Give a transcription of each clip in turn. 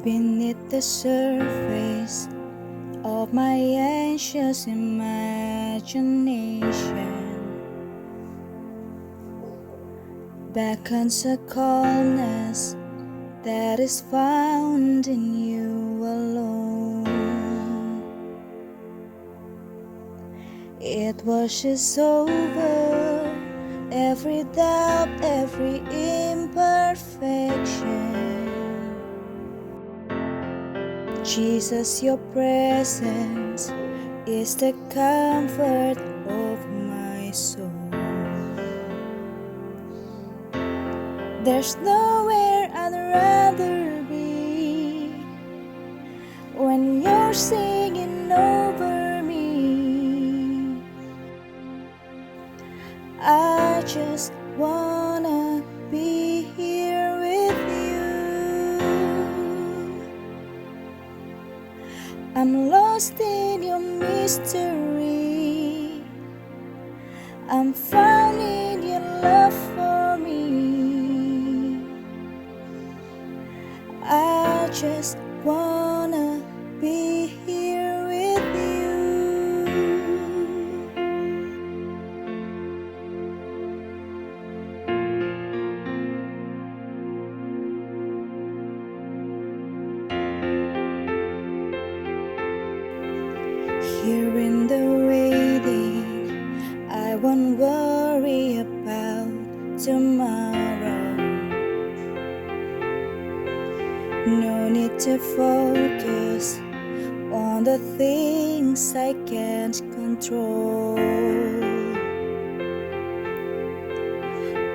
beneath the surface of my anxious imagination beckons a calmness that is found in you alone. It washes over every doubt, every imperfection. Jesus, your presence is the comfort of my soul. There's nowhere I'd rather be when you're singing over me. I just wanna be here with you. I'm lost in your mystery. I'm found in your love for me. I just wanna be here with you. Here in the waiting, I won't worry about tomorrow. No need to focus on the things I can't control.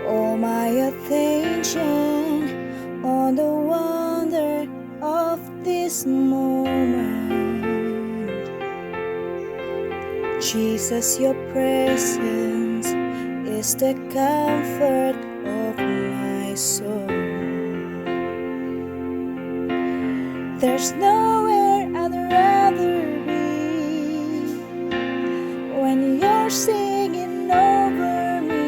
All my attention on the wonder of this moment. Jesus, your presence is the comfort of my soul. There's nowhere I'd rather be when you're singing over me.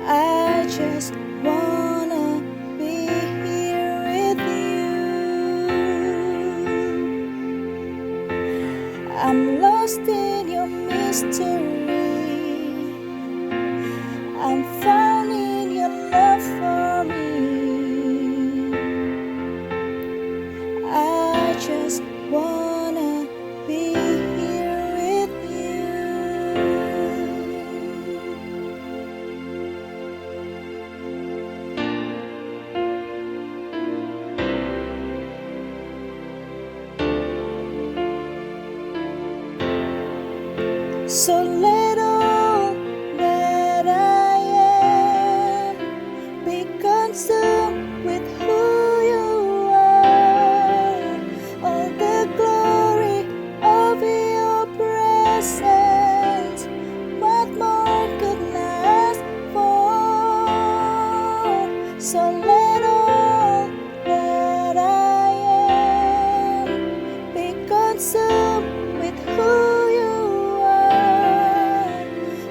I just wanna be here with you. I'm lost in your mystery. I'm found in your love for me. I just wanna be here with you. So little that I am, be consumed with who you are. All the glory of your presence, what more could last for? So little that I am, be consumed with who you are.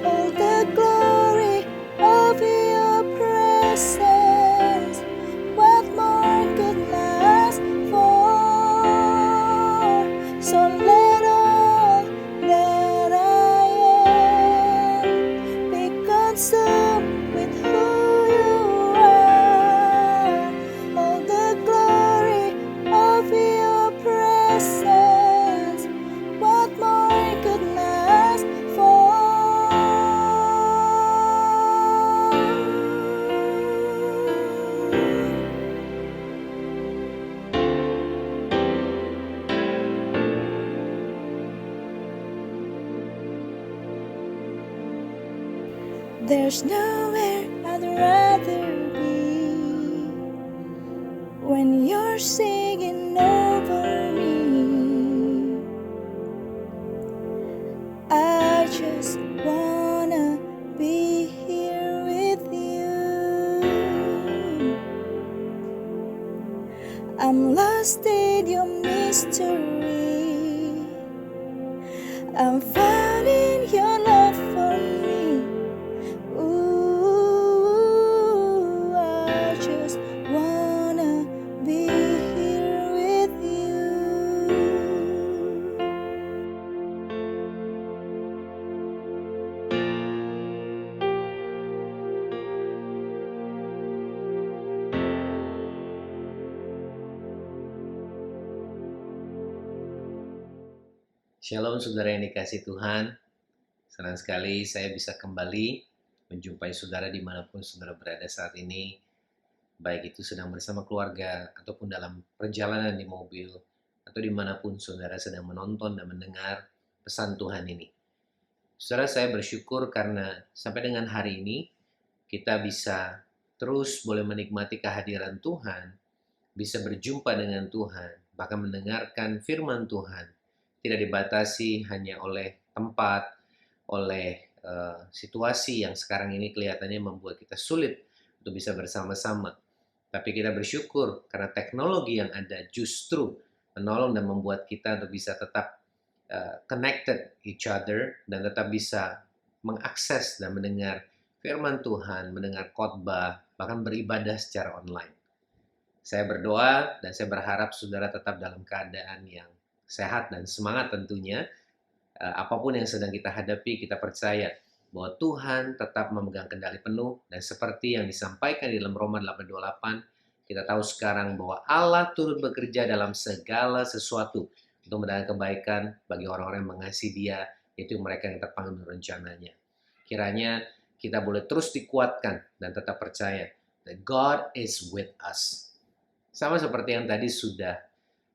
All the glory of your presence, what more could last for? So little that I am, be consumed with who you are. All the glory of your presence, what more could last for? There's nowhere I'd rather be when you're singing over me. I just wanna be here with you. I'm lost in your mystery. I'm found in your love for me. Ooh, I just want Shalom saudara yang dikasih Tuhan. Senang sekali saya bisa kembali menjumpai saudara dimanapun saudara berada saat ini. Baik itu sedang bersama keluarga ataupun dalam perjalanan di mobil atau dimanapun saudara sedang menonton dan mendengar pesan Tuhan ini. Saudara, saya bersyukur karena sampai dengan hari ini kita bisa terus boleh menikmati kehadiran Tuhan, bisa berjumpa dengan Tuhan, bahkan mendengarkan firman Tuhan. Tidak dibatasi hanya oleh tempat, oleh situasi yang sekarang ini kelihatannya membuat kita sulit untuk bisa bersama-sama. Tapi kita bersyukur karena teknologi yang ada justru menolong dan membuat kita untuk bisa tetap connected each other dan tetap bisa mengakses dan mendengar firman Tuhan, mendengar khotbah, bahkan beribadah secara online. Saya berdoa dan saya berharap saudara tetap dalam keadaan yang sehat dan semangat tentunya. Apapun yang sedang kita hadapi, kita percaya bahwa Tuhan tetap memegang kendali penuh. Dan seperti yang disampaikan di dalam Roma 8:28, kita tahu sekarang bahwa Allah turut bekerja dalam segala sesuatu untuk mendatangkan kebaikan bagi orang-orang yang mengasihi Dia, yaitu mereka yang terpanggil menurut rencananya. Kiranya kita boleh terus dikuatkan dan tetap percaya that God is with us. Sama seperti yang tadi sudah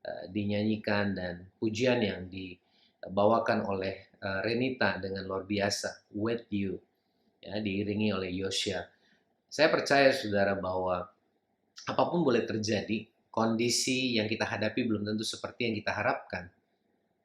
dinyanyikan dan pujian yang dibawakan oleh Renita dengan luar biasa, with you, ya, diiringi oleh Yosha. Saya percaya saudara bahwa apapun boleh terjadi, kondisi yang kita hadapi belum tentu seperti yang kita harapkan.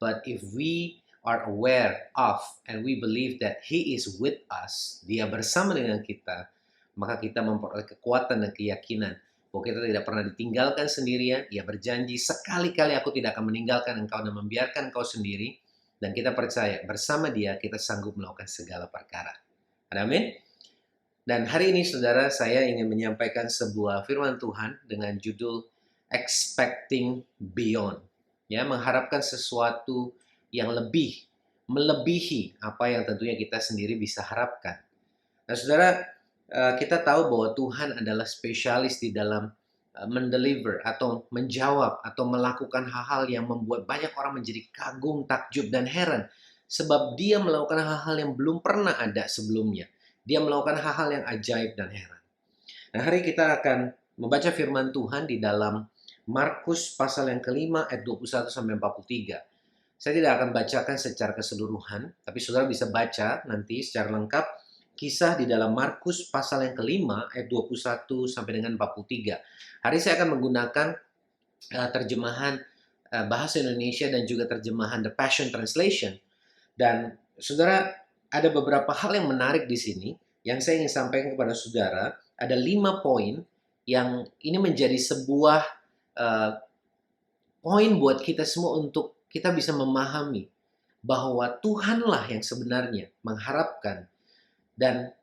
But if we are aware of and we believe that He is with us, Dia bersama dengan kita, maka kita memperoleh kekuatan dan keyakinan bahwa kita tidak pernah ditinggalkan sendirian. Ia berjanji, sekali-kali aku tidak akan meninggalkan engkau dan membiarkan engkau sendiri. Dan kita percaya bersama Dia kita sanggup melakukan segala perkara. Amin. Dan hari ini saudara, saya ingin menyampaikan sebuah firman Tuhan dengan judul Expecting Beyond. Ya, mengharapkan sesuatu yang lebih, melebihi apa yang tentunya kita sendiri bisa harapkan. Nah saudara, kita tahu bahwa Tuhan adalah spesialis di dalam mendeliver atau menjawab atau melakukan hal-hal yang membuat banyak orang menjadi kagum, takjub, dan heran. Sebab Dia melakukan hal-hal yang belum pernah ada sebelumnya. Dia melakukan hal-hal yang ajaib dan heran. Nah, hari kita akan membaca firman Tuhan di dalam Markus pasal yang kelima ayat 21-43. Saya tidak akan bacakan secara keseluruhan, tapi saudara bisa baca nanti secara lengkap kisah di dalam Markus pasal yang kelima ayat 21 sampai dengan 43. Hari saya akan menggunakan terjemahan bahasa Indonesia dan juga terjemahan The Passion Translation. Dan saudara, ada beberapa hal yang menarik di sini yang saya ingin sampaikan kepada saudara. Ada 5 poin yang ini menjadi sebuah poin buat kita semua untuk kita bisa memahami bahwa Tuhanlah yang sebenarnya mengharapkan dan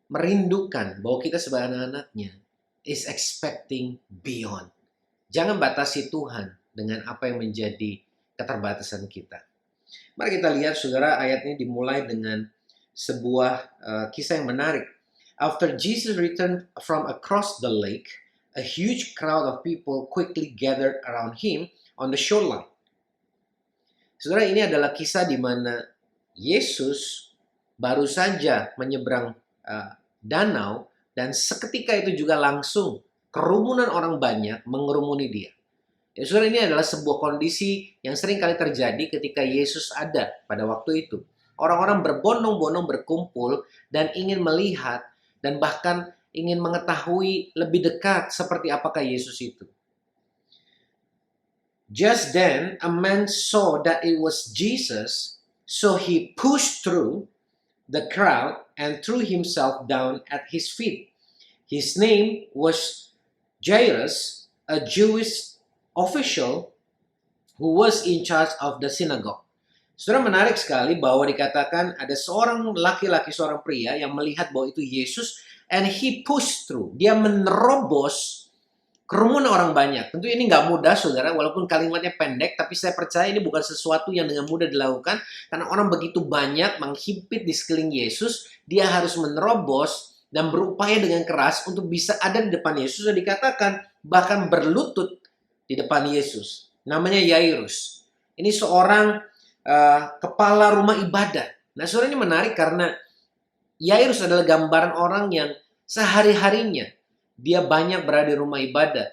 merindukan bahwa kita sebagai anak-anaknya is expecting beyond. Jangan batasi Tuhan dengan apa yang menjadi keterbatasan kita. Mari kita lihat saudara, ayat ini dimulai dengan sebuah kisah yang menarik. After Jesus returned from across the lake, a huge crowd of people quickly gathered around him on the shoreline. Saudara, ini adalah kisah di mana Yesus baru saja menyeberang danau dan seketika itu juga langsung kerumunan orang banyak mengerumuni Dia. Ya, saudara, ini adalah sebuah kondisi yang sering kali terjadi ketika Yesus ada pada waktu itu. Orang-orang berbondong-bondong berkumpul dan ingin melihat dan bahkan ingin mengetahui lebih dekat seperti apakah Yesus itu. Just then, a man saw that it was Jesus, so he pushed through the crowd and threw himself down at his feet. His name was Jairus, a Jewish official who was in charge of the synagogue. Saudara, menarik sekali bahwa dikatakan ada seorang laki-laki, seorang pria yang melihat bahwa itu Yesus, and he pushed through. Dia menerobos kerumunan orang banyak. Tentu ini nggak mudah saudara, walaupun kalimatnya pendek, tapi saya percaya ini bukan sesuatu yang dengan mudah dilakukan, karena orang begitu banyak menghimpit di sekeliling Yesus. Dia harus menerobos dan berupaya dengan keras untuk bisa ada di depan Yesus, dan dikatakan bahkan berlutut di depan Yesus. Namanya Yairus. Ini seorang kepala rumah ibadah. Nah, saudara, ini menarik karena Yairus adalah gambaran orang yang sehari-harinya dia banyak berada di rumah ibadah.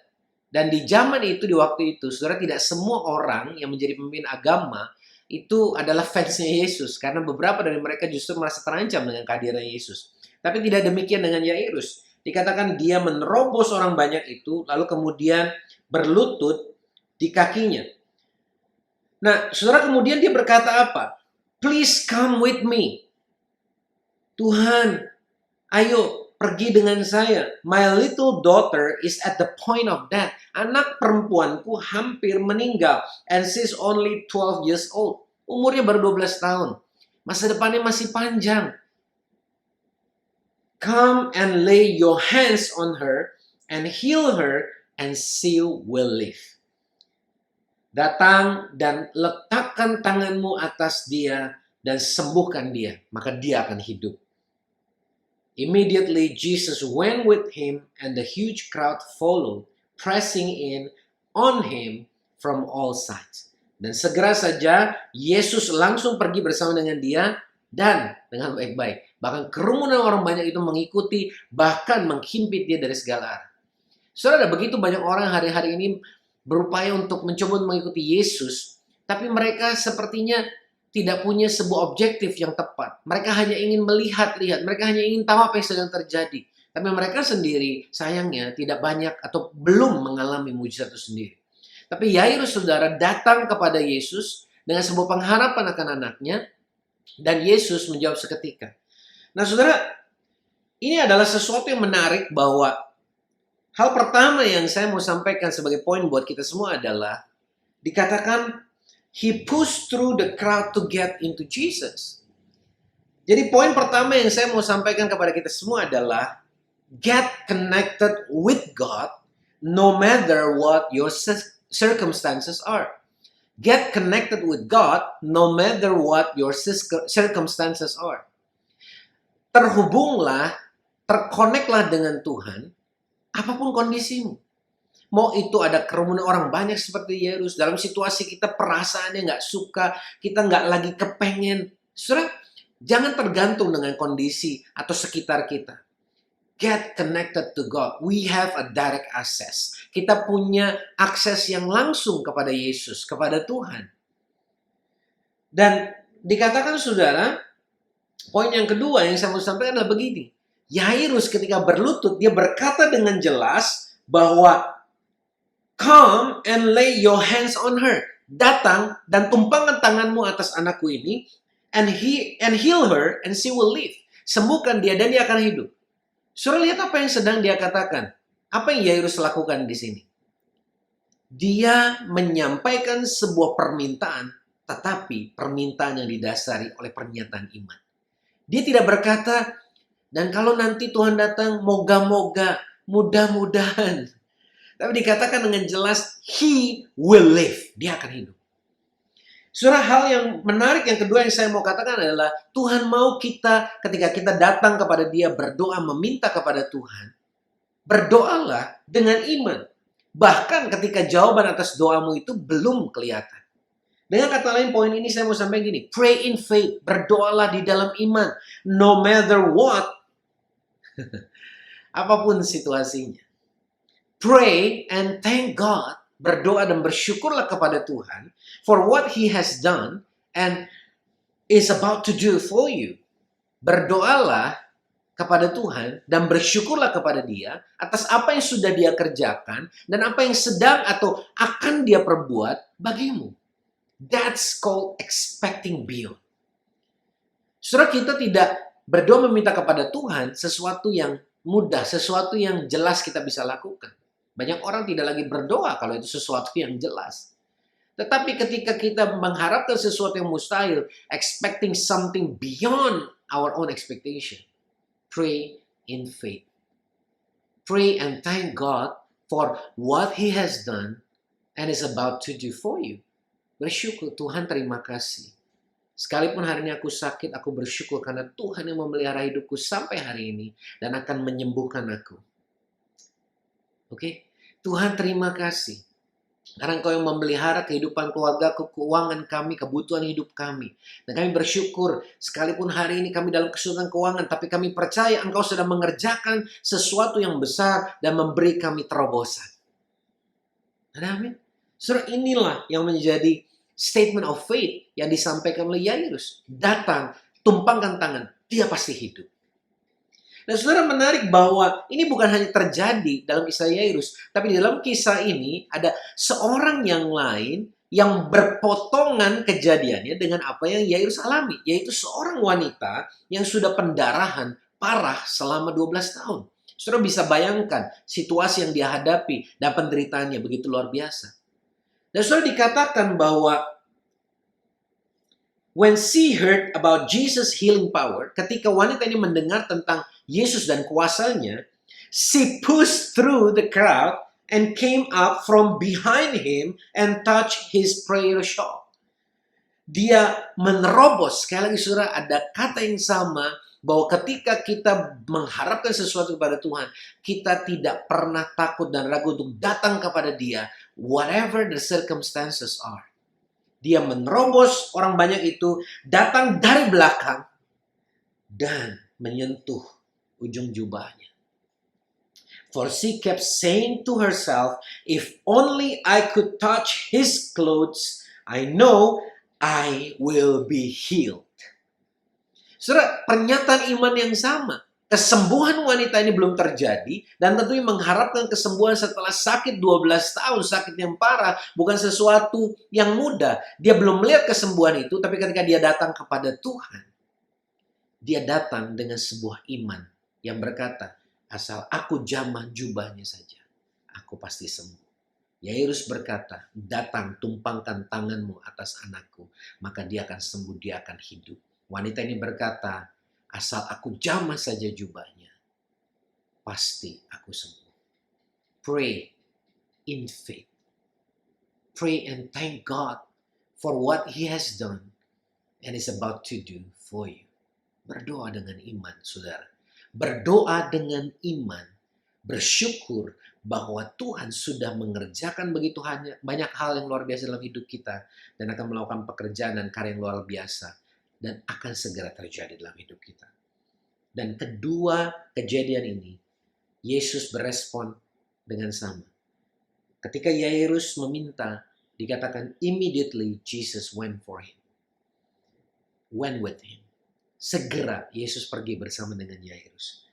Dan di zaman itu, di waktu itu, saudara, tidak semua orang yang menjadi pemimpin agama itu adalah fansnya Yesus. Karena beberapa dari mereka justru merasa terancam dengan kehadiran Yesus. Tapi tidak demikian dengan Yairus. Dikatakan dia menerobos orang banyak itu, lalu kemudian berlutut di kakinya. Nah, saudara, kemudian dia berkata apa? Please come with me. Tuhan, ayo pergi dengan saya. My little daughter is at the point of death. Anak perempuanku hampir meninggal. And she's only 12 years old. Umurnya baru 12 tahun. Masa depannya masih panjang. Come and lay your hands on her and heal her and she will live. Datang dan letakkan tanganmu atas dia dan sembuhkan dia. Maka dia akan hidup. Immediately Jesus went with him and the huge crowd followed, pressing in on him from all sides. Dan segera saja Yesus langsung pergi bersama dengan dia dan dengan baik-baik. Bahkan kerumunan orang banyak itu mengikuti, bahkan menghimpit dia dari segala arah. Saudara, ada begitu banyak orang hari-hari ini berupaya untuk mencoba mengikuti Yesus, tapi mereka sepertinya tidak punya sebuah objektif yang tepat. Mereka hanya ingin melihat-lihat, mereka hanya ingin tahu apa yang sedang terjadi. Tapi mereka sendiri sayangnya tidak banyak atau belum mengalami mujizat itu sendiri. Tapi Yairus, saudara, datang kepada Yesus dengan sebuah pengharapan akan anaknya, dan Yesus menjawab seketika. Nah, saudara, ini adalah sesuatu yang menarik bahwa hal pertama yang saya mau sampaikan sebagai poin buat kita semua adalah dikatakan he pushed through the crowd to get into Jesus. Jadi poin pertama yang saya mau sampaikan kepada kita semua adalah get connected with God no matter what your circumstances are. Get connected with God no matter what your circumstances are. Terhubunglah, terkoneklah dengan Tuhan apapun kondisimu. Mau itu ada kerumunan orang banyak seperti Yairus, dalam situasi kita perasaannya nggak suka, kita nggak lagi kepengen. Saudara, jangan tergantung dengan kondisi atau sekitar kita. Get connected to God. We have a direct access. Kita punya akses yang langsung kepada Yesus, kepada Tuhan. Dan dikatakan, saudara, poin yang kedua yang saya mau sampaikan adalah begini. Yairus ketika berlutut, dia berkata dengan jelas bahwa come and lay your hands on her. Datang dan tumpangkan tanganmu atas anakku ini and heal her and she will live. Sembuhkan dia dan dia akan hidup. Saudara, lihat apa yang sedang dia katakan. Apa yang Yairus lakukan di sini? Dia menyampaikan sebuah permintaan, tetapi permintaan yang didasari oleh pernyataan iman. Dia tidak berkata, dan kalau nanti Tuhan datang, moga-moga, mudah-mudahan. Tapi dikatakan dengan jelas, he will live. Dia akan hidup. Saudara, hal yang menarik yang kedua yang saya mau katakan adalah, Tuhan mau kita ketika kita datang kepada dia, berdoa, meminta kepada Tuhan, berdoalah dengan iman. Bahkan ketika jawaban atas doamu itu belum kelihatan. Dengan kata lain, poin ini saya mau sampaikan gini, pray in faith, berdoalah di dalam iman. No matter what, apapun situasinya. Pray and thank God. Berdoa dan bersyukurlah kepada Tuhan for what He has done and is about to do for you. Berdoalah kepada Tuhan dan bersyukurlah kepada Dia atas apa yang sudah Dia kerjakan dan apa yang sedang atau akan Dia perbuat bagimu. That's called expecting beyond. Saudara, kita tidak berdoa meminta kepada Tuhan sesuatu yang mudah, sesuatu yang jelas kita bisa lakukan. Banyak orang tidak lagi berdoa kalau itu sesuatu yang jelas. Tetapi ketika kita mengharapkan sesuatu yang mustahil, expecting something beyond our own expectation, pray in faith. Pray and thank God for what He has done and is about to do for you. Bersyukur, Tuhan terima kasih. Sekalipun hari ini aku sakit, aku bersyukur karena Tuhan yang memelihara hidupku sampai hari ini dan akan menyembuhkan aku. Oke? Tuhan terima kasih. Karena Engkau yang memelihara kehidupan keluargaku, keuangan kami, kebutuhan hidup kami. Dan kami bersyukur, sekalipun hari ini kami dalam kesulitan keuangan, tapi kami percaya Engkau sedang mengerjakan sesuatu yang besar dan memberi kami terobosan. Amin. Saudara, inilah yang menjadi statement of faith yang disampaikan oleh Yairus. Datang, tumpangkan tangan, dia pasti hidup. Dan saudara, menarik bahwa ini bukan hanya terjadi dalam kisah Yairus, tapi di dalam kisah ini ada seorang yang lain yang berpotongan kejadiannya dengan apa yang Yairus alami, yaitu seorang wanita yang sudah pendarahan parah selama 12 tahun. Saudara bisa bayangkan situasi yang dia hadapi dan penderitaannya begitu luar biasa. Dan saudara, dikatakan bahwa when she heard about Jesus' healing power, ketika wanita ini mendengar tentang Yesus dan kuasanya, she pushed through the crowd and came up from behind him and touched his prayer shawl. Dia menerobos, sekali lagi saudara, ada kata yang sama, bahwa ketika kita mengharapkan sesuatu kepada Tuhan, kita tidak pernah takut dan ragu untuk datang kepada Dia, whatever the circumstances are. Dia menerobos orang banyak itu, datang dari belakang, dan menyentuh ujung jubahnya. For she kept saying to herself, if only I could touch his clothes, I know I will be healed. Saudara, pernyataan iman yang sama. Kesembuhan wanita ini belum terjadi, dan tentunya mengharapkan kesembuhan setelah sakit 12 tahun, sakit yang parah, bukan sesuatu yang mudah. Dia belum melihat kesembuhan itu, tapi ketika dia datang kepada Tuhan, dia datang dengan sebuah iman yang berkata, asal aku jamah jubahnya saja, aku pasti sembuh. Yairus berkata, datang tumpangkan tanganmu atas anakku, maka dia akan sembuh, dia akan hidup. Wanita ini berkata, asal aku jamah saja jubahnya, pasti aku sembuh. Pray in faith. Pray and thank God for what He has done and is about to do for you. Berdoa dengan iman, saudara. Berdoa dengan iman, bersyukur bahwa Tuhan sudah mengerjakan begitu banyak hal yang luar biasa dalam hidup kita dan akan melakukan pekerjaan dan karya yang luar biasa dan akan segera terjadi dalam hidup kita. Dan kedua kejadian ini, Yesus berespon dengan sama. Ketika Yairus meminta, dikatakan immediately Jesus went for him. Went with him. Segera Yesus pergi bersama dengan Yairus.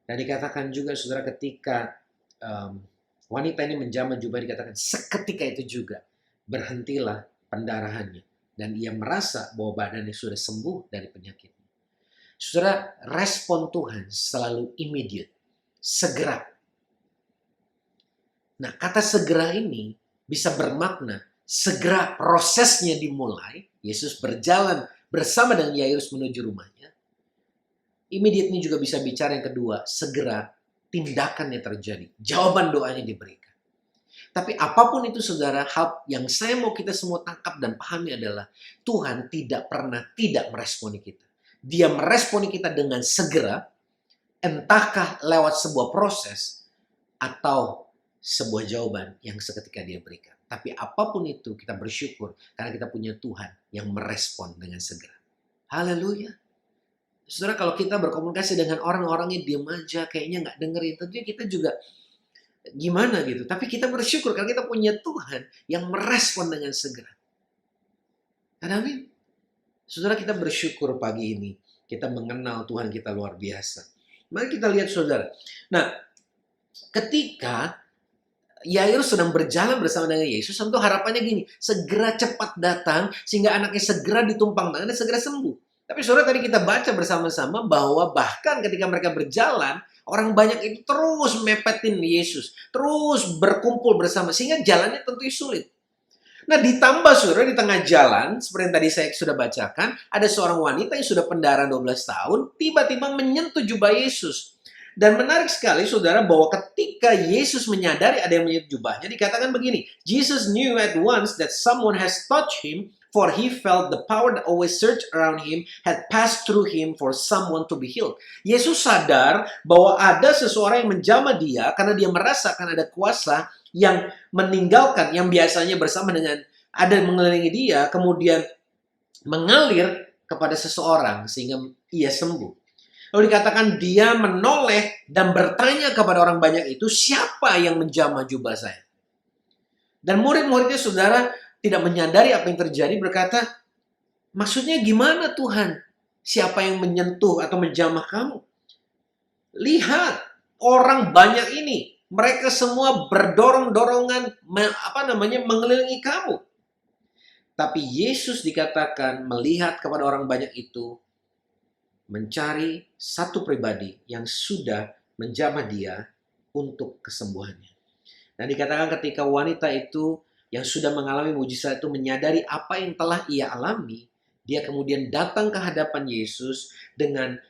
Dan dikatakan juga saudara ketika wanita ini menjamah jubah, dikatakan seketika itu juga berhentilah pendarahannya. Dan ia merasa bahwa badannya sudah sembuh dari penyakitnya. Saudara, respon Tuhan selalu immediate. Segera. Nah, kata segera ini bisa bermakna segera prosesnya dimulai. Yesus berjalan bersama dengan Yairus menuju rumahnya. Immediate ini juga bisa bicara yang kedua, segera tindakannya terjadi. Jawaban doanya diberikan. Tapi apapun itu saudara, hal yang saya mau kita semua tangkap dan pahami adalah Tuhan tidak pernah tidak meresponi kita. Dia meresponi kita dengan segera, entahkah lewat sebuah proses atau sebuah jawaban yang seketika dia berikan. Tapi apapun itu kita bersyukur karena kita punya Tuhan yang merespon dengan segera. Haleluya. Saudara, kalau kita berkomunikasi dengan orang-orangnya diam aja, kayaknya nggak dengerin, tentunya kita juga gimana gitu. Tapi kita bersyukur karena kita punya Tuhan yang merespon dengan segera. Amin. Saudara, kita bersyukur pagi ini kita mengenal Tuhan kita luar biasa. Mari kita lihat saudara. Nah, ketika Yairus sedang berjalan bersama dengan Yesus, tentu harapannya gini, segera cepat datang sehingga anaknya segera ditumpang tangan dan segera sembuh. Tapi saudara, tadi kita baca bersama-sama bahwa bahkan ketika mereka berjalan, orang banyak itu terus mepetin Yesus, terus berkumpul bersama sehingga jalannya tentu sulit. Nah, ditambah saudara, di tengah jalan, seperti yang tadi saya sudah bacakan, ada seorang wanita yang sudah pendarahan 12 tahun, tiba-tiba menyentuh jubah Yesus. Dan menarik sekali saudara bahwa ketika Yesus menyadari ada yang menyentuh jubahnya, dikatakan begini, Jesus knew at once that someone has touched him, for he felt the power that always surged around him had passed through him for someone to be healed. Yesus sadar bahwa ada seseorang yang menjamah dia karena dia merasakan ada kuasa yang meninggalkan, yang biasanya bersama dengan ada yang mengelilingi dia, kemudian mengalir kepada seseorang sehingga ia sembuh. Lalu dikatakan dia menoleh dan bertanya kepada orang banyak itu, siapa yang menjamah jubah saya? Dan murid-muridnya saudara tidak menyadari apa yang terjadi, berkata, maksudnya gimana Tuhan? Siapa yang menyentuh atau menjamah kamu? Lihat, orang banyak ini. Mereka semua berdorong-dorongan, mengelilingi kamu. Tapi Yesus dikatakan melihat kepada orang banyak itu, mencari satu pribadi yang sudah menjamah dia untuk kesembuhannya. Dan dikatakan ketika wanita itu yang sudah mengalami mujizat itu menyadari apa yang telah ia alami, dia kemudian datang ke hadapan Yesus dengan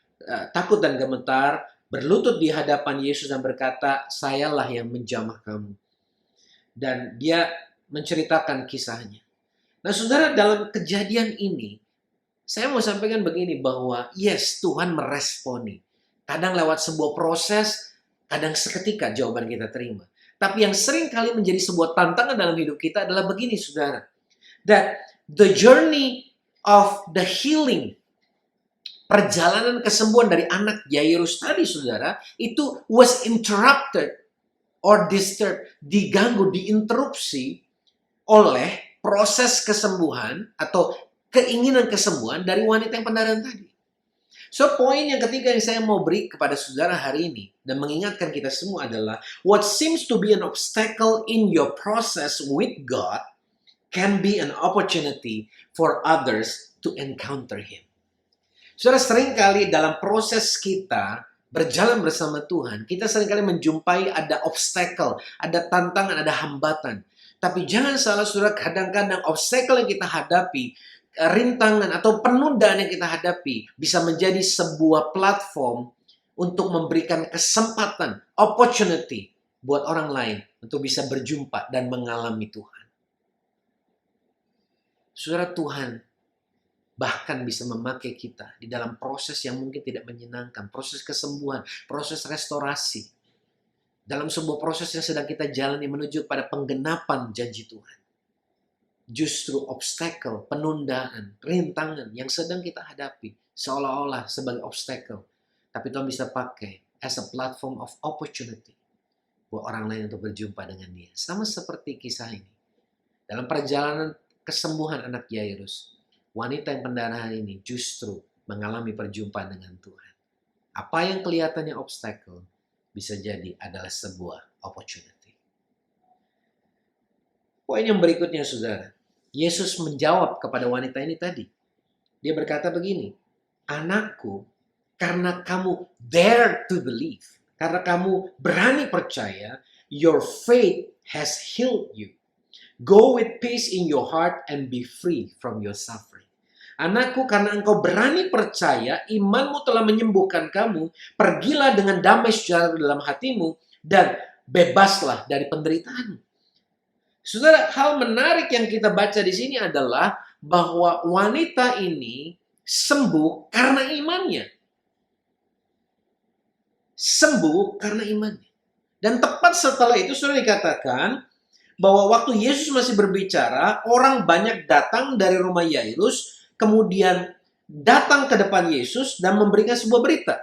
takut dan gemetar, berlutut di hadapan Yesus dan berkata, sayalah yang menjamah kamu. Dan dia menceritakan kisahnya. Nah saudara, dalam kejadian ini, saya mau sampaikan begini bahwa yes, Tuhan meresponi. Kadang lewat sebuah proses, kadang seketika jawaban kita terima. Tapi yang sering kali menjadi sebuah tantangan dalam hidup kita adalah begini saudara. That the journey of the healing, perjalanan kesembuhan dari anak Yairus tadi saudara, itu was interrupted or disturbed, diganggu, diinterupsi oleh proses kesembuhan atau keinginan kesembuhan dari wanita yang pendarahan tadi. So, poin yang ketiga yang saya mau beri kepada saudara hari ini dan mengingatkan kita semua adalah what seems to be an obstacle in your process with God can be an opportunity for others to encounter Him. Saudara, seringkali dalam proses kita berjalan bersama Tuhan, kita seringkali menjumpai ada obstacle, ada tantangan, ada hambatan. Tapi jangan salah saudara, kadang-kadang obstacle yang kita hadapi, rintangan atau penundaan yang kita hadapi bisa menjadi sebuah platform untuk memberikan kesempatan, opportunity buat orang lain untuk bisa berjumpa dan mengalami Tuhan. Saudara, Tuhan bahkan bisa memakai kita di dalam proses yang mungkin tidak menyenangkan, proses kesembuhan, proses restorasi. Dalam sebuah proses yang sedang kita jalani menuju pada penggenapan janji Tuhan. Justru obstacle, penundaan, rintangan yang sedang kita hadapi seolah-olah sebagai obstacle. Tapi Tuhan bisa pakai as a platform of opportunity buat orang lain untuk berjumpa dengan dia. Sama seperti kisah ini. Dalam perjalanan kesembuhan anak Yairus, wanita yang pendarahan ini justru mengalami perjumpaan dengan Tuhan. Apa yang kelihatannya obstacle bisa jadi adalah sebuah opportunity. Poin yang berikutnya saudara, Yesus menjawab kepada wanita ini tadi. Dia berkata begini, anakku, karena kamu dare to believe, karena kamu berani percaya, your faith has healed you. Go with peace in your heart and be free from your suffering. Anakku, karena engkau berani percaya, imanmu telah menyembuhkan kamu, pergilah dengan damai sejahtera dalam hatimu, dan bebaslah dari penderitaanmu. Saudara, hal menarik yang kita baca di sini adalah bahwa wanita ini sembuh karena imannya. Sembuh karena imannya. Dan tepat setelah itu sudah dikatakan bahwa waktu Yesus masih berbicara, orang banyak datang dari rumah Yairus, kemudian datang ke depan Yesus dan memberikan sebuah berita.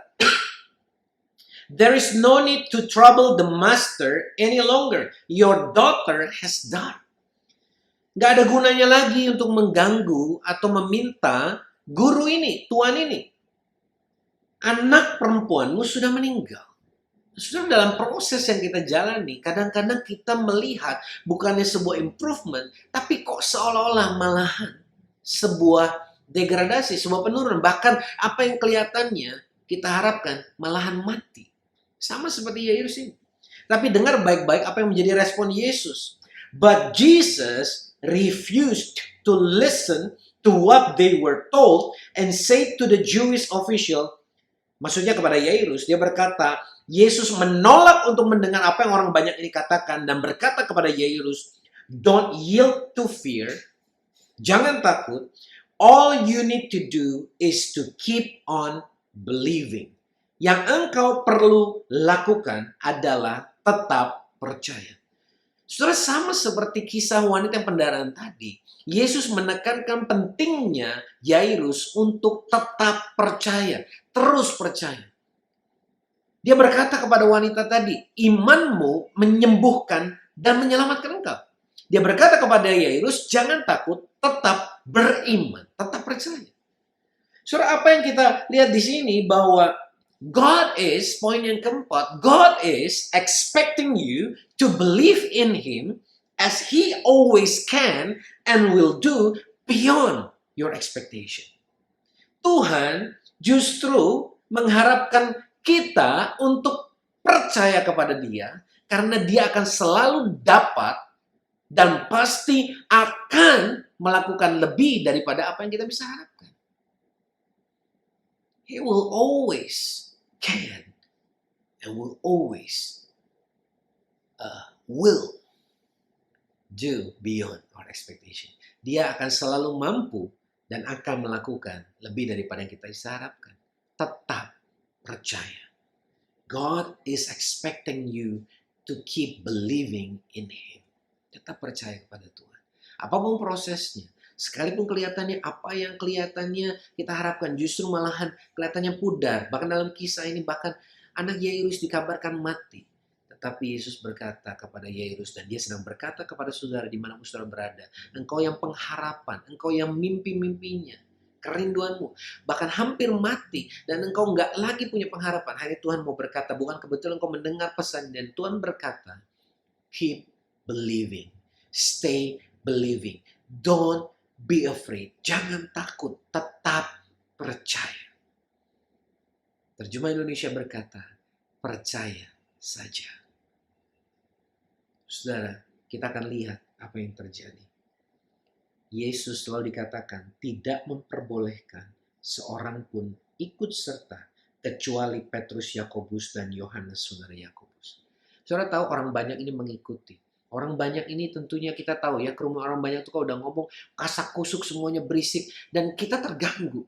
There is no need to trouble the master any longer. Your daughter has died. Gak ada gunanya lagi untuk mengganggu atau meminta guru ini, tuan ini. Anak perempuanmu sudah meninggal. Sudah dalam proses yang kita jalani, kadang-kadang kita melihat bukannya sebuah improvement, tapi kok seolah-olah malahan sebuah degradasi, sebuah penurunan. Bahkan apa yang kelihatannya kita harapkan malahan mati. Sama seperti Yairus ini. Tapi dengar baik-baik apa yang menjadi respon Yesus. But Jesus refused to listen to what they were told and said to the Jewish official, maksudnya kepada Yairus, dia berkata, Yesus menolak untuk mendengar apa yang orang banyak ini katakan dan berkata kepada Yairus, don't yield to fear, jangan takut, all you need to do is to keep on believing. Yang engkau perlu lakukan adalah tetap percaya. Saudara, sama seperti kisah wanita yang pendarahan tadi. Yesus menekankan pentingnya Yairus untuk tetap percaya, terus percaya. Dia berkata kepada wanita tadi, imanmu menyembuhkan dan menyelamatkan engkau. Dia berkata kepada Yairus, jangan takut, tetap beriman, tetap percaya. Saudara, apa yang kita lihat di sini bahwa God is, poin yang keempat, God is expecting you to believe in Him as He always can and will do beyond your expectation. Tuhan justru mengharapkan kita untuk percaya kepada Dia karena Dia akan selalu dapat dan pasti akan melakukan lebih daripada apa yang kita bisa harapkan. He will always can and will always will do beyond our expectation. Dia akan selalu mampu dan akan melakukan lebih daripada yang kita bisa harapkan. Tetap percaya. God is expecting you to keep believing in Him. Tetap percaya kepada Tuhan. Apapun prosesnya, sekalipun kelihatannya apa yang kelihatannya kita harapkan, justru malahan kelihatannya pudar. Bahkan dalam kisah ini, bahkan anak Yairus dikabarkan mati. Tetapi Yesus berkata kepada Yairus, dan dia sedang berkata kepada saudara dimanapun saudara berada, engkau yang pengharapan, engkau yang mimpi-mimpinya, kerinduanmu, bahkan hampir mati, dan engkau nggak lagi punya pengharapan. Hari Tuhan mau berkata, bukan kebetulan engkau mendengar pesan, dan Tuhan berkata, keep believing, stay believing, don't be afraid. Jangan takut, tetap percaya. Terjemah Indonesia berkata, percaya saja. Saudara, kita akan lihat apa yang terjadi. Yesus selalu dikatakan tidak memperbolehkan seorang pun ikut serta kecuali Petrus, Yakobus, dan Yohanes, saudara Yakobus. Saudara tahu orang banyak ini mengikuti. Orang banyak ini tentunya kita tahu ya, ke rumah orang banyak itu kalau udah ngomong kasak kusuk semuanya berisik dan kita terganggu.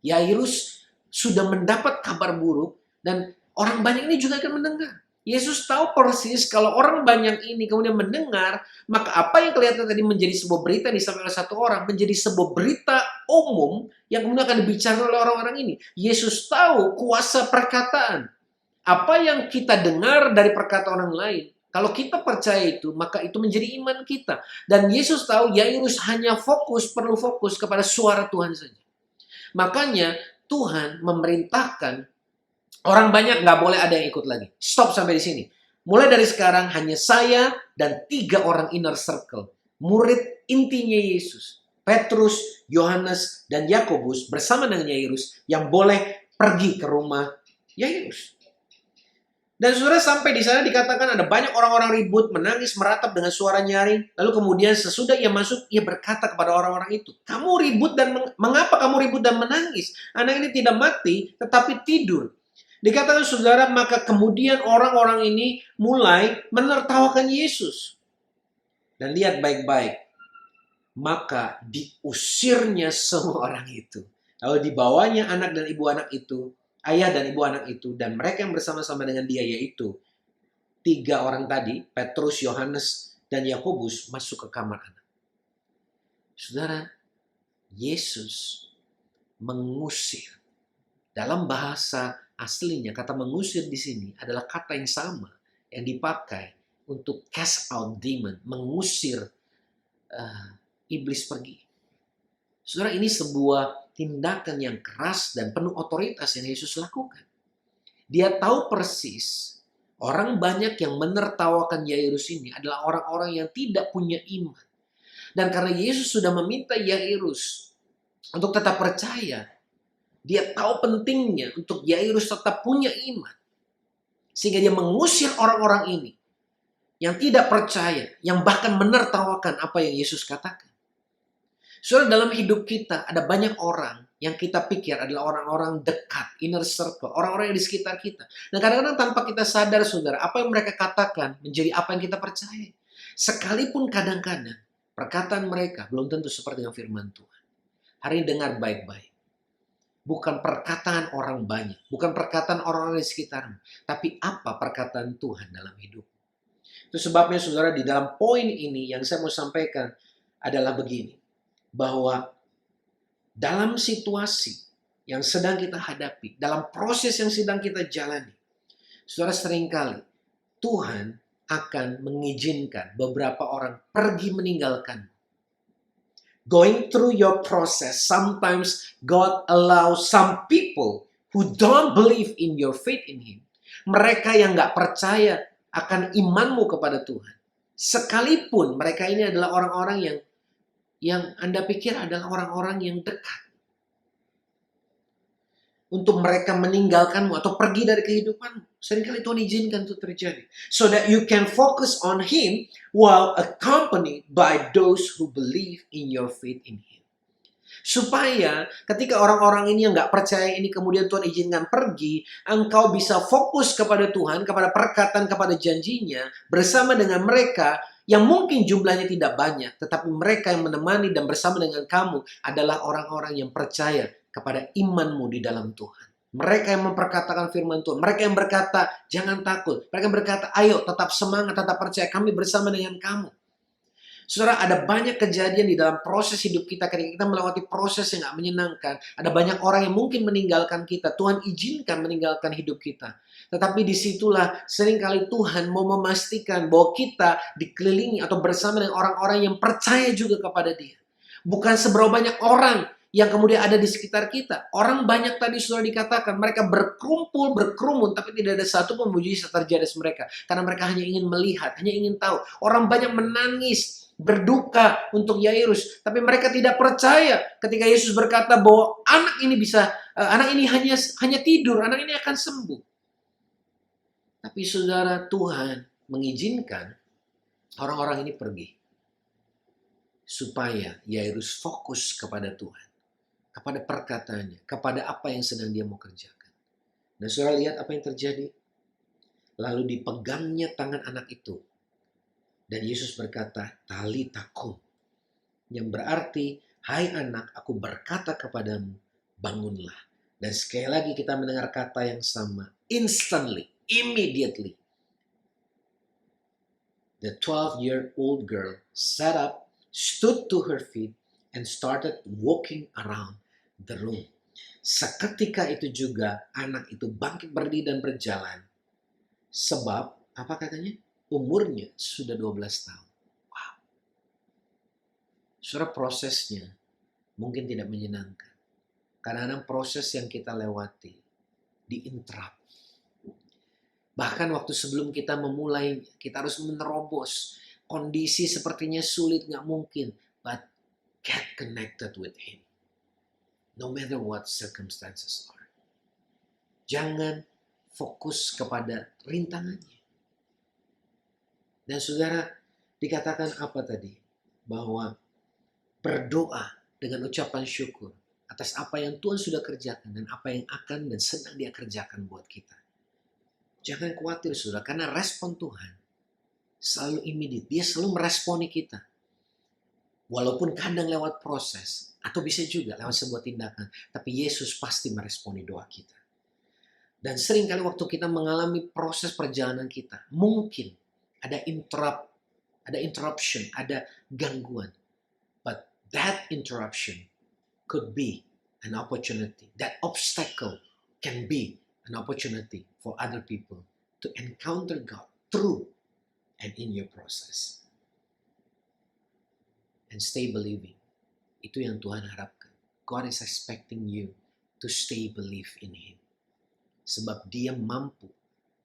Yairus sudah mendapat kabar buruk dan orang banyak ini juga akan mendengar. Yesus tahu persis kalau orang banyak ini kemudian mendengar, maka apa yang kelihatan tadi menjadi sebuah berita disampaikan oleh satu orang menjadi sebuah berita umum yang kemudian akan dibicarakan oleh orang-orang ini. Yesus tahu kuasa perkataan. Apa yang kita dengar dari perkataan orang lain, kalau kita percaya itu, maka itu menjadi iman kita. Dan Yesus tahu Yairus hanya perlu fokus kepada suara Tuhan saja. Makanya Tuhan memerintahkan orang banyak nggak boleh ada yang ikut lagi. Stop sampai di sini. Mulai dari sekarang hanya saya dan 3 orang inner circle. Murid intinya Yesus. Petrus, Yohanes, dan Yakobus bersama dengan Yairus yang boleh pergi ke rumah Yairus. Dan saudara sampai di sana dikatakan ada banyak orang-orang ribut, menangis, meratap dengan suara nyaring. Lalu kemudian sesudah ia masuk, ia berkata kepada orang-orang itu, kamu ribut dan mengapa kamu ribut dan menangis? Anak ini tidak mati, tetapi tidur. Dikatakan saudara, maka kemudian orang-orang ini mulai menertawakan Yesus. Dan lihat baik-baik, maka diusirnya semua orang itu. Lalu dibawanya anak dan ibu anak itu, ayah dan ibu anak itu, dan mereka yang bersama-sama dengan dia, yaitu 3 orang tadi, Petrus, Yohanes, dan Yakobus, masuk ke kamar anak. Saudara, Yesus mengusir. Dalam bahasa aslinya, kata mengusir di sini adalah kata yang sama yang dipakai untuk cast out demon, mengusir iblis pergi. Saudara, ini sebuah tindakan yang keras dan penuh otoritas yang Yesus lakukan. Dia tahu persis orang banyak yang menertawakan Yairus ini adalah orang-orang yang tidak punya iman. Dan karena Yesus sudah meminta Yairus untuk tetap percaya, dia tahu pentingnya untuk Yairus tetap punya iman. Sehingga dia mengusir orang-orang ini yang tidak percaya, yang bahkan menertawakan apa yang Yesus katakan. Saudara, dalam hidup kita ada banyak orang yang kita pikir adalah orang-orang dekat, inner circle, orang-orang yang di sekitar kita. Dan kadang-kadang tanpa kita sadar, saudara, apa yang mereka katakan menjadi apa yang kita percaya. Sekalipun kadang-kadang perkataan mereka belum tentu seperti dengan firman Tuhan. Hari ini dengar baik-baik. Bukan perkataan orang banyak, bukan perkataan orang-orang di sekitarmu, tapi apa perkataan Tuhan dalam hidup. Itu sebabnya saudara di dalam poin ini yang saya mau sampaikan adalah begini. Bahwa dalam situasi yang sedang kita hadapi, dalam proses yang sedang kita jalani, saudara, seringkali Tuhan akan mengizinkan beberapa orang pergi meninggalkan. Going through your process, sometimes God allows some people who don't believe in your faith in Him. Mereka yang gak percaya akan imanmu kepada Tuhan. Sekalipun mereka ini adalah orang-orang yang Anda pikir adalah orang-orang yang dekat. Untuk mereka meninggalkanmu atau pergi dari kehidupanmu. Seringkali Tuhan izinkan itu terjadi. So that you can focus on Him while accompanied by those who believe in your faith in Him. Supaya ketika orang-orang ini yang gak percaya ini kemudian Tuhan izinkan pergi, engkau bisa fokus kepada Tuhan, kepada perkataan, kepada janjinya, bersama dengan mereka yang mungkin jumlahnya tidak banyak, tetapi mereka yang menemani dan bersama dengan kamu adalah orang-orang yang percaya kepada imanmu di dalam Tuhan. Mereka yang memperkatakan firman Tuhan. Mereka yang berkata, jangan takut. Mereka yang berkata, ayo tetap semangat, tetap percaya. Kami bersama dengan kamu. Saudara, ada banyak kejadian di dalam proses hidup kita ketika kita melewati proses yang gak menyenangkan. Ada banyak orang yang mungkin meninggalkan kita. Tuhan izinkan meninggalkan hidup kita. Tetapi disitulah seringkali Tuhan mau memastikan bahwa kita dikelilingi atau bersama dengan orang-orang yang percaya juga kepada Dia. Bukan seberapa banyak orang yang kemudian ada di sekitar kita. Orang banyak tadi sudah dikatakan, mereka berkumpul, berkerumun, tapi tidak ada satu pun mujizat terjadi di mereka. Karena mereka hanya ingin melihat, hanya ingin tahu. Orang banyak menangis, berduka untuk Yairus, tapi mereka tidak percaya ketika Yesus berkata bahwa anak ini hanya tidur, anak ini akan sembuh. Tapi saudara, Tuhan mengizinkan orang-orang ini pergi. Supaya Yairus fokus kepada Tuhan. Kepada perkataannya, kepada apa yang sedang dia mau kerjakan. Dan saudara lihat apa yang terjadi. Lalu dipegangnya tangan anak itu. Dan Yesus berkata, Talita kum. Yang berarti, hai anak, aku berkata kepadamu, bangunlah. Dan sekali lagi kita mendengar kata yang sama. Instantly, immediately. The 12-year-old girl sat up, stood to her feet, and started walking around the room. Seketika itu juga anak itu bangkit berdiri dan berjalan. Sebab, apa katanya? Umurnya sudah 12 tahun. Wow. Saudara, prosesnya mungkin tidak menyenangkan. Kadang-kadang proses yang kita lewati diinterrupt. Bahkan waktu sebelum kita memulai, kita harus menerobos. Kondisi sepertinya sulit, gak mungkin. But get connected with Him. No matter what circumstances are. Jangan fokus kepada rintangannya. Dan saudara, dikatakan apa tadi? Bahwa berdoa dengan ucapan syukur atas apa yang Tuhan sudah kerjakan dan apa yang akan dan sedang Dia kerjakan buat kita. Jangan khawatir saudara, karena respon Tuhan selalu immediate. Dia selalu meresponi kita. Walaupun kadang lewat proses, atau bisa juga lewat sebuah tindakan, tapi Yesus pasti meresponi doa kita. Dan seringkali waktu kita mengalami proses perjalanan kita, mungkin ada interruption, ada gangguan. But that interruption could be an opportunity. That obstacle can be an opportunity for other people to encounter God through and in your process. And stay believing. Itu yang Tuhan harapkan. God is expecting you to stay believe in Him. Sebab Dia mampu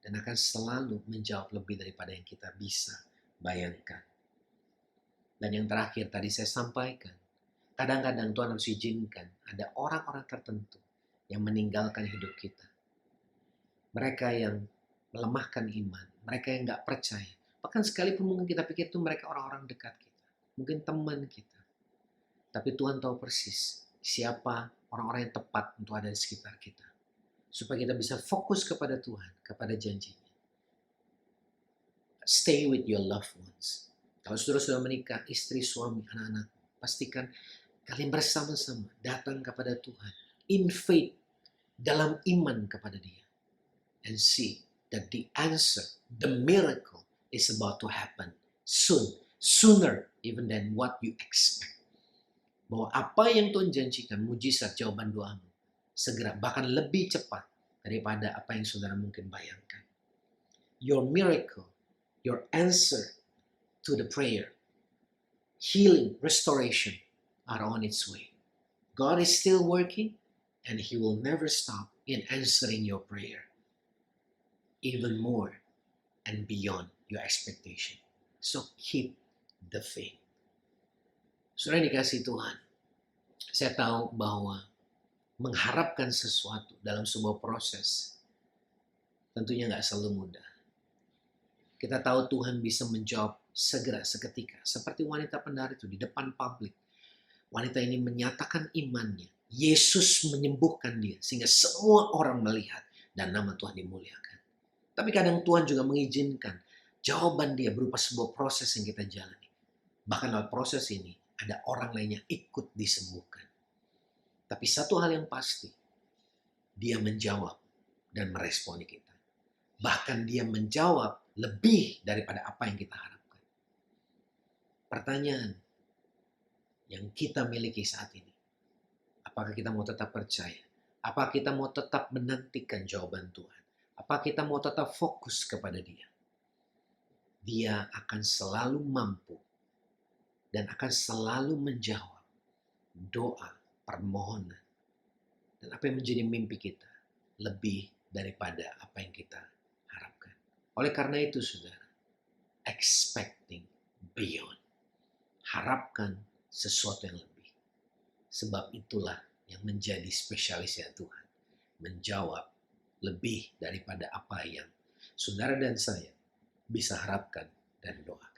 dan akan selalu menjawab lebih daripada yang kita bisa bayangkan. Dan yang terakhir tadi saya sampaikan, kadang-kadang Tuhan harus izinkan ada orang-orang tertentu yang meninggalkan hidup kita. Mereka yang melemahkan iman, mereka yang gak percaya. Bahkan sekalipun mungkin kita pikir itu mereka orang-orang dekat kita. Mungkin teman kita. Tapi Tuhan tahu persis siapa orang-orang yang tepat untuk ada di sekitar kita. Supaya kita bisa fokus kepada Tuhan, kepada janjinya. Stay with your loved ones. Kalau saudara sudah menikah, istri, suami, anak-anak, pastikan kalian bersama-sama datang kepada Tuhan. In faith, dalam iman kepada Dia. And see that the answer, the miracle is about to happen soon, sooner even than what you expect. Bahwa apa yang Tuhan janjikan, mujizat jawaban doamu, segera bahkan lebih cepat daripada apa yang saudara mungkin bayangkan. Your miracle, your answer to the prayer, healing, restoration are on its way. God is still working and He will never stop in answering your prayer. Even more and beyond your expectation. So keep the faith. Saudara dikasih Tuhan, saya tahu bahwa mengharapkan sesuatu dalam sebuah proses tentunya nggak selalu mudah. Kita tahu Tuhan bisa menjawab segera seketika. Seperti wanita penari itu di depan publik. Wanita ini menyatakan imannya. Yesus menyembuhkan dia sehingga semua orang melihat dan nama Tuhan dimuliakan. Tapi kadang Tuhan juga mengizinkan jawaban dia berupa sebuah proses yang kita jalani. Bahkan lewat proses ini ada orang lainnya ikut disembuhkan. Tapi satu hal yang pasti, dia menjawab dan meresponi kita. Bahkan dia menjawab lebih daripada apa yang kita harapkan. Pertanyaan yang kita miliki saat ini, apakah kita mau tetap percaya? Apakah kita mau tetap menantikan jawaban Tuhan? Apakah kita mau tetap fokus kepada Dia? Dia akan selalu mampu dan akan selalu menjawab doa, permohonan, dan apa yang menjadi mimpi kita lebih daripada apa yang kita harapkan. Oleh karena itu, saudara, expecting beyond. Harapkan sesuatu yang lebih. Sebab itulah yang menjadi spesialisnya Tuhan. Menjawab lebih daripada apa yang saudara dan saya bisa harapkan dan doakan.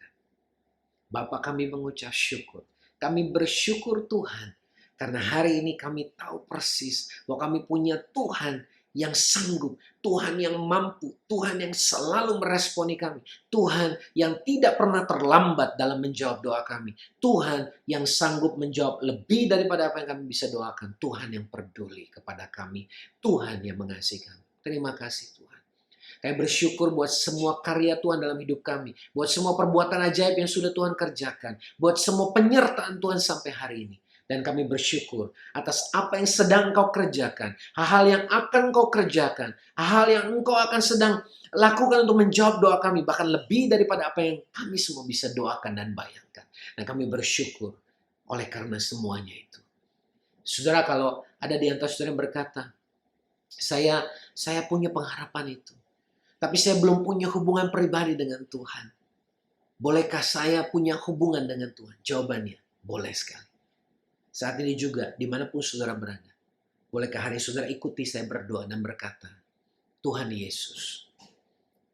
Bapa, kami mengucap syukur. Kami bersyukur Tuhan. Karena hari ini kami tahu persis bahwa kami punya Tuhan yang sanggup. Tuhan yang mampu. Tuhan yang selalu meresponi kami. Tuhan yang tidak pernah terlambat dalam menjawab doa kami. Tuhan yang sanggup menjawab lebih daripada apa yang kami bisa doakan. Tuhan yang peduli kepada kami. Tuhan yang mengasihi kami. Terima kasih Tuhan. Kami bersyukur buat semua karya Tuhan dalam hidup kami. Buat semua perbuatan ajaib yang sudah Tuhan kerjakan. Buat semua penyertaan Tuhan sampai hari ini. Dan kami bersyukur atas apa yang sedang Kau kerjakan. Hal-hal yang akan Kau kerjakan. Hal-hal yang Engkau akan sedang lakukan untuk menjawab doa kami. Bahkan lebih daripada apa yang kami semua bisa doakan dan bayangkan. Dan kami bersyukur oleh karena semuanya itu. Saudara, kalau ada di antara saudara yang berkata, saya punya pengharapan itu. Tapi saya belum punya hubungan pribadi dengan Tuhan. Bolehkah saya punya hubungan dengan Tuhan? Jawabannya, boleh sekali. Saat ini juga, dimanapun saudara berada, bolehkah hari saudara ikuti saya berdoa dan berkata, Tuhan Yesus,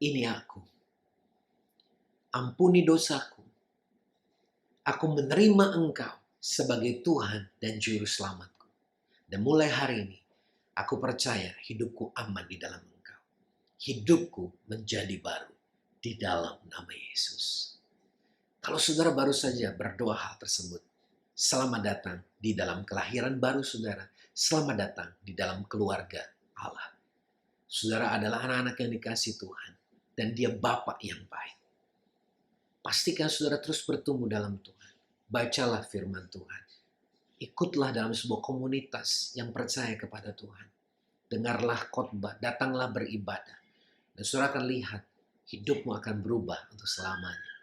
ini aku. Ampuni dosaku. Aku menerima Engkau sebagai Tuhan dan Juru Selamatku. Dan mulai hari ini, aku percaya hidupku aman di dalam Engkau. Hidupku menjadi baru di dalam nama Yesus. Kalau saudara baru saja berdoa hal tersebut, selamat datang di dalam kelahiran baru saudara. Selamat datang di dalam keluarga Allah. Saudara adalah anak-anak yang dikasih Tuhan. Dan Dia Bapa yang baik. Pastikan saudara terus bertumbuh dalam Tuhan. Bacalah firman Tuhan. Ikutlah dalam sebuah komunitas yang percaya kepada Tuhan. Dengarlah khotbah, datanglah beribadah. Dan saudara akan lihat hidupmu akan berubah untuk selamanya.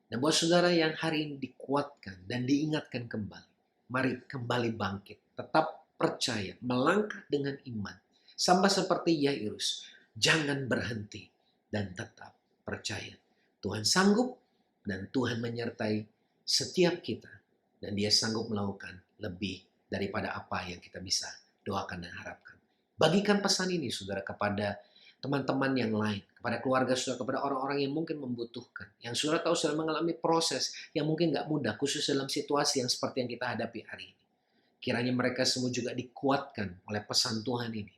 Dan buat saudara yang hari ini dikuatkan dan diingatkan kembali. Mari kembali bangkit. Tetap percaya. Melangkah dengan iman. Sama seperti Yairus. Jangan berhenti. Dan tetap percaya. Tuhan sanggup. Dan Tuhan menyertai setiap kita. Dan Dia sanggup melakukan lebih daripada apa yang kita bisa doakan dan harapkan. Bagikan pesan ini saudara kepada teman-teman yang lain, kepada keluarga saudara, kepada orang-orang yang mungkin membutuhkan. Yang saudara tahu saudara mengalami proses yang mungkin gak mudah, khusus dalam situasi yang seperti yang kita hadapi hari ini. Kiranya mereka semua juga dikuatkan oleh pesan Tuhan ini.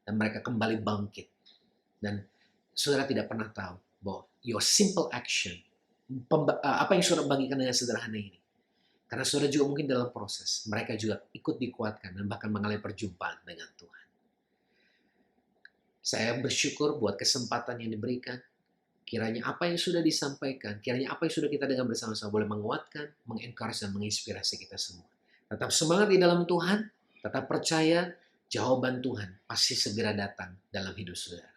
Dan mereka kembali bangkit. Dan saudara tidak pernah tahu bahwa your simple action, apa yang saudara bagikan dengan sederhana ini. Karena saudara juga mungkin dalam proses, mereka juga ikut dikuatkan dan bahkan mengalami perjumpaan dengan Tuhan. Saya bersyukur buat kesempatan yang diberikan. Kiranya apa yang sudah disampaikan, kiranya apa yang sudah kita dengar bersama-sama boleh menguatkan, mengencourage, dan menginspirasi kita semua. Tetap semangat di dalam Tuhan, tetap percaya jawaban Tuhan pasti segera datang dalam hidup saudara.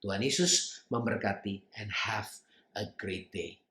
Tuhan Yesus memberkati and have a great day.